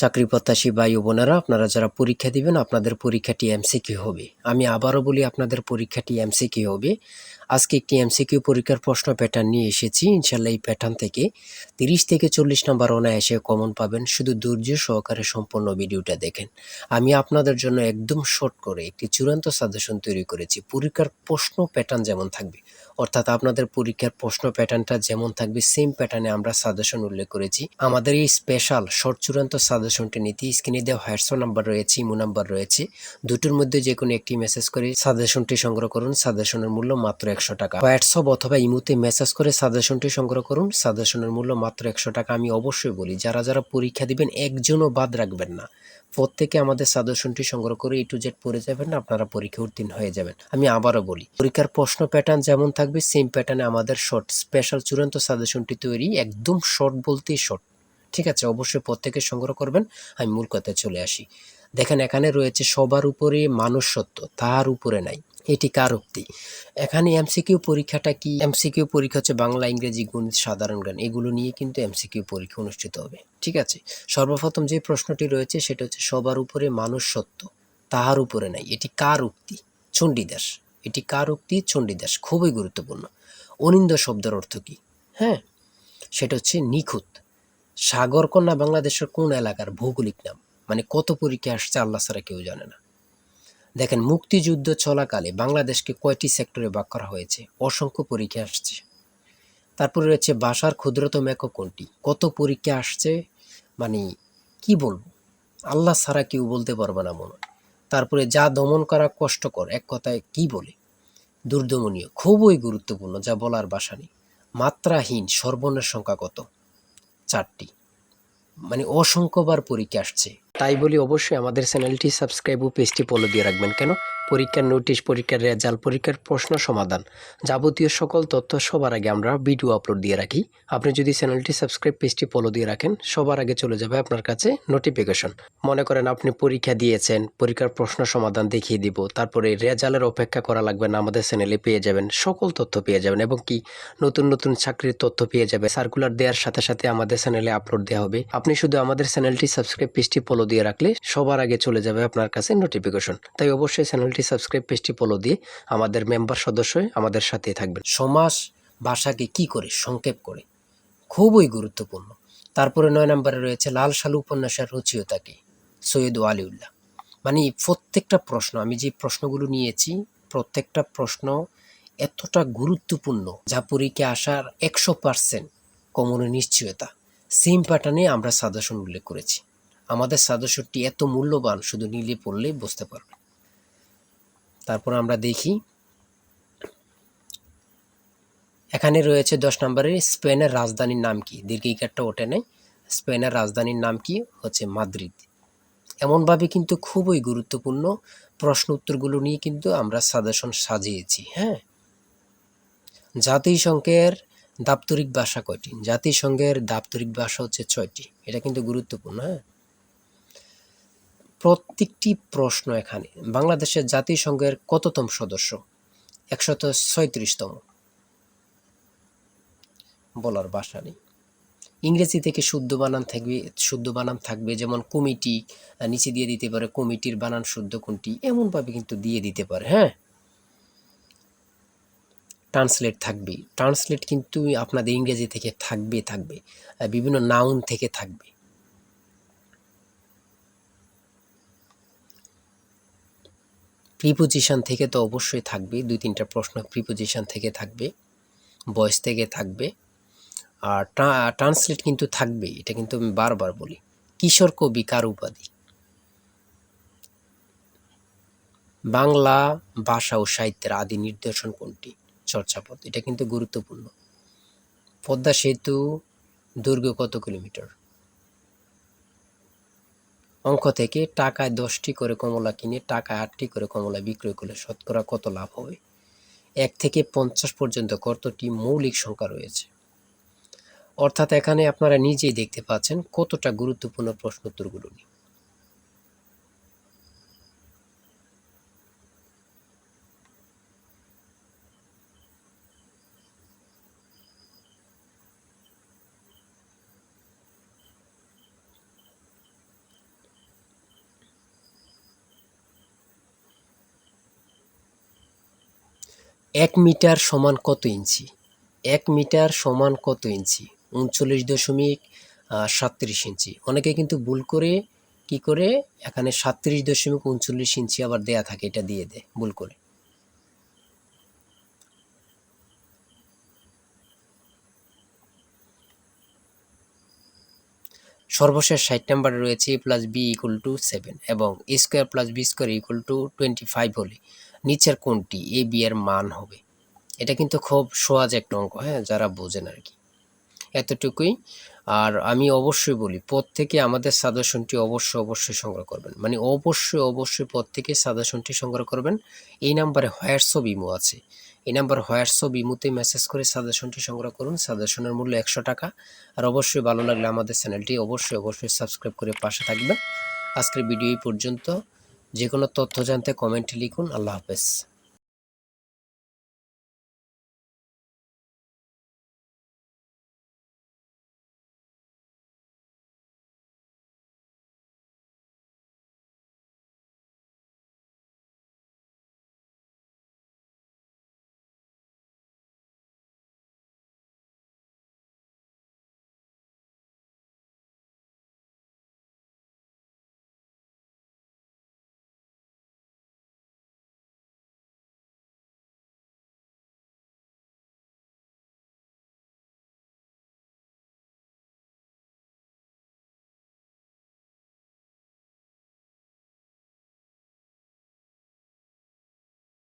চাকরি প্রত্যাশী ভাই ও বোনেরা, আপনারা যারা পরীক্ষা দিবেন আপনাদের পরীক্ষাটি এমসিকিউ হবে। আমি আবারও বলি, আপনাদের পরীক্ষাটি এমসিকিউ হবে। আজকে একটি এমসিকিউ পরীক্ষার প্রশ্ন প্যাটার্ন নিয়ে এসেছি। ইনশাল্লাহ এই প্যাটার্ন থেকে 30 থেকে 40 নম্বর অনায়াসে কমন পাবেন। শুধু ধৈর্য সহকারে সম্পূর্ণ ভিডিওটা দেখেন। আমি আপনাদের জন্য একদম শর্ট করে একটি চূড়ান্ত সাজেশন তৈরি করেছি। পরীক্ষার প্রশ্ন প্যাটার্ন যেমন থাকবে, অর্থাৎ আপনাদের পরীক্ষার প্রশ্ন প্যাটার্নটা যেমন থাকবে সেম প্যাটার্নে আমরা সাজেশন উল্লেখ করেছি। আমাদের এই স্পেশাল শর্ট চূড়ান্ত সাজেশনটি নিতে স্ক্রিনে দেওয়া হোয়াটসঅ্যাপ নাম্বার রয়েছে, ইমো নাম্বার রয়েছে। দুটোর মধ্যে যে কোনো একটি মেসেজ করে সাজেশনটি সংগ্রহ করুন। সাজেশনের মূল্য মাত্র 100 টাকা। হোয়াটসঅ্যাপ অথবা ইমোতে মেসেজ করে সাজেশনটি সংগ্রহ করুন। সাজেশনের মূল্য মাত্র 100 টাকা। আমি অবশ্যই বলি, যারা যারা পরীক্ষা দিবেন একজনও বাদ রাখবেন না। প্রত্যেকে আমাদের সাজেশনটি সংগ্রহ করে A to Z পড়ে যাবেন, আপনারা পরীক্ষা উত্তীর্ণ হয়ে যাবেন। আমি আবারও বলি, পরীক্ষার প্রশ্ন প্যাটার্ন যেমন থাকবে সেম প্যাটার্নে আমাদের শর্ট স্পেশাল চূড়ান্ত সাজেশনটি তৈরি। একদম শর্ট বলতেই শর্ট, ঠিক আছে? অবশ্যই প্রত্যেকে সংগ্রহ করবেন। আমি মূল কথায় চলে আসি। দেখেন, এখানে রয়েছে সবার উপরে মানুষ সত্য, তার উপরে নাই। এটি কার উক্তি? এখানে এমসিকিউ পরীক্ষাটা কি? এমসিকিউ পরীক্ষা হচ্ছে বাংলা, ইংরেজি, গণিত, সাধারণ জ্ঞান, এগুলো নিয়ে কিন্তু এমসিকিউ পরীক্ষা অনুষ্ঠিত হবে, ঠিক আছে? সর্বপ্রথম যে প্রশ্নটি রয়েছে সেটা হচ্ছে সবার উপরে মানুষ সত্য, তাহার উপরে নাই। এটি কার উক্তি? চণ্ডীদাস। এটি কার উক্তি? চণ্ডীদাস। খুবই গুরুত্বপূর্ণ। অনিন্দ্য শব্দের অর্থ কি? হ্যাঁ, সেটা হচ্ছে নিখুঁত। সাগরকন্যা বাংলাদেশের কোন এলাকার ভৌগোলিক নাম? মানে কত পরীক্ষা আসছে আল্লাহ ছাড়া কেউ জানে না। দেখেন, মুক্তিযুদ্ধ চলাকালে বাংলাদেশকে কয়টি সেক্টরে ভাগ করা হয়েছে? অসংখ্য পরীক্ষা আসছে। তারপরে রয়েছে ভাষার ক্ষুদ্রতম একক কোনটি? কত পরীক্ষা আসছে, মানে কি বলবো, আল্লাহ ছাড়া কেউ বলতে পারবে না মনে হয়। তারপরে যা দমন করা কষ্টকর, এক কথায় কি বলে? দুর্দমনীয়। খুবই গুরুত্বপূর্ণ, যা বলার ভাষা নেই। মাত্রাহীন সর্বর্ণের সংখ্যা কত? 4টি। মানে অসংখ্যবার পরীক্ষা আসছে। তাই বলি অবশ্যই আমাদের চ্যানেলটি সাবস্ক্রাইব ও পেজটি ফলো দিয়ে রাখবেন। কেন? পরীক্ষার নোটিশ, পরীক্ষার রেজাল্ট, পরীক্ষার প্রশ্ন সমাধান, যাবতীয় সকল তথ্য সবার আগে আমরা ভিডিও আপলোড দিয়ে রাখি। আপনি যদি চ্যানেলটি সাবস্ক্রাইব, পেজটি ফলো দিয়ে রাখেন, সবার আগে চলে যাবে আপনার কাছে নোটিফিকেশন। মনে করেন আপনি পরীক্ষা দিয়েছেন, পরীক্ষার প্রশ্ন সমাধান দেখিয়ে দিব, তারপরে রেজাল্টের অপেক্ষা করা লাগবে না, আমাদের চ্যানেলে পেয়ে যাবেন, সকল তথ্য পেয়ে যাবেন। এবং কি, নতুন নতুন চাকরির তথ্য পেয়ে যাবে। সার্কুলার দেওয়ার সাথে সাথে আমাদের চ্যানেলে আপলোড দেওয়া হবে। আপনি শুধু আমাদের চ্যানেলটি সাবস্ক্রাইব, পেজটি ফলো দিয়ে রাখলে সবার আগে চলে যাবে আপনার কাছে নোটিফিকেশন। তাই অবশ্যই চ্যানেলটি সাবস্ক্রাইব, পেজটি ফলো দিয়ে আমাদের মেম্বার সদস্য হয়ে আমাদের সাথেই থাকবেন। সমাস ভাষাকে কি করে সংক্ষেপ করে? খুবই গুরুত্বপূর্ণ। তারপরে 9 নম্বরে রয়েছে লাল সালু উপন্যাসের রচয়িতা কে? সৈয়দ ওয়ালিউল্লাহ। মানে প্রত্যেকটা প্রশ্ন, আমি যে প্রশ্নগুলো নিয়েছি, প্রত্যেকটা প্রশ্ন এতটা গুরুত্বপূর্ণ যা পরীক্ষা আসার 100% কমনের নিশ্চয়তা। সেম প্যাটার্নে আমরা সাজেশন উল্লেখ করেছি। আমাদের সাজেশনটি এত মূল্যবান, শুধু নিলে পড়লেই বুঝতে পারবেন। তারপর আমরা দেখি, এখানে রয়েছে 10 নম্বরে স্পেনের রাজধানীর নাম কি? দীর্ঘিকারটা ওঠে নাই। স্পেনের রাজধানীর নাম কি? হচ্ছে মাদ্রিদ। এমনভাবে কিন্তু খুবই গুরুত্বপূর্ণ প্রশ্ন উত্তরগুলো নিয়ে কিন্তু আমরা সাজেশন সাজিয়েছি। হ্যাঁ, জাতিসংঘের দাপ্তরিক ভাষা কয়টি? জাতিসংঘের দাপ্তরিক ভাষা হচ্ছে 6টি। এটা কিন্তু গুরুত্বপূর্ণ। হ্যাঁ, প্রত্যেকটি প্রশ্ন এখানে বাংলাদেশের জাতিসংঘের কততম সদস্য? 136তম। বলার ভাষা নেই। ইংরেজি থেকে শুদ্ধ বানান থাকবে, যেমন কমিটি, নিচে দিয়ে দিতে পারে কমিটির বানান শুদ্ধ কোনটি, এমনভাবে কিন্তু দিয়ে দিতে পারে। হ্যাঁ, ট্রান্সলেট থাকবে। ট্রান্সলেট কিন্তু আপনাদের ইংরেজি থেকে থাকবে, বিভিন্ন নাউন থেকে থাকবে। প্রিপোজিশন থেকে তো অবশ্যই থাকবে, 2-3টা প্রশ্ন প্রিপোজিশন থেকে থাকবে, ভয়েস থেকে থাকবে। আর ট্রান্সলেট কিন্তু থাকবে, এটা কিন্তু আমি বারবার বলি। কিশোর কবি কার উপাধি? বাংলা ভাষা ও সাহিত্যের আদি নিদর্শন কোনটি? চর্যাপদ। এটা কিন্তু গুরুত্বপূর্ণ। পদ্মা সেতু দৈর্ঘ্য কত কিলোমিটার? অঙ্ক থেকে টাকায় 10টি করে কমলা কিনে টাকায় 8টি করে কমলা বিক্রয় করলে শতকরা কত লাভ হবে? 1 থেকে 50 পর্যন্ত কতটি মৌলিক সংখ্যা রয়েছে? অর্থাৎ এখানে আপনারা নিজেই দেখতে পাচ্ছেন কতটা গুরুত্বপূর্ণ প্রশ্ন উত্তরগুলো নিয়ে। 1 মিটার সমান কত ইঞ্চি? 1 মিটার সমান কত ইঞ্চি? 39.37 ইঞ্চি। অনেকে কিন্তু ভুল করে কি করে এখানে 37.39 ইঞ্চি আবার দেয়া থাকে, এটা দিয়ে দেয় ভুল করে। সর্বশেষ 60 নম্বরে রয়েছে a plus B equal to 7 এবং a square plus B square equal to 25 হলে নিচের কোনটি এ বি এর মান হবে? এটা কিন্তু খুব সহজ একটা অঙ্ক, হ্যাঁ, যারা বোঝেন আর কি, এতটুকুই। আর আমি অবশ্যই বলি প্রত্যেকে আমাদের সাজেশনটি অবশ্যই সংগ্রহ করবেন, মানে অবশ্যই প্রত্যেকে সাজেশনটি সংগ্রহ করবেন। এই নাম্বারে হোয়াটসঅ্যাপ ইমো আছে, এই নাম্বার হোয়াটসঅ্যাপ ইমোতে মেসেজ করে সাজেশনটি সংগ্রহ করুন। সাজেশনের মূল্য 100 টাকা। আর অবশ্যই ভালো লাগলে আমাদের চ্যানেলটি অবশ্যই সাবস্ক্রাইব করে পাশে থাকবেন। আজকের ভিডিও এই পর্যন্ত। যে কোনো তথ্য জানতে কমেন্টে লিখুন। আল্লাহ হাফেজ।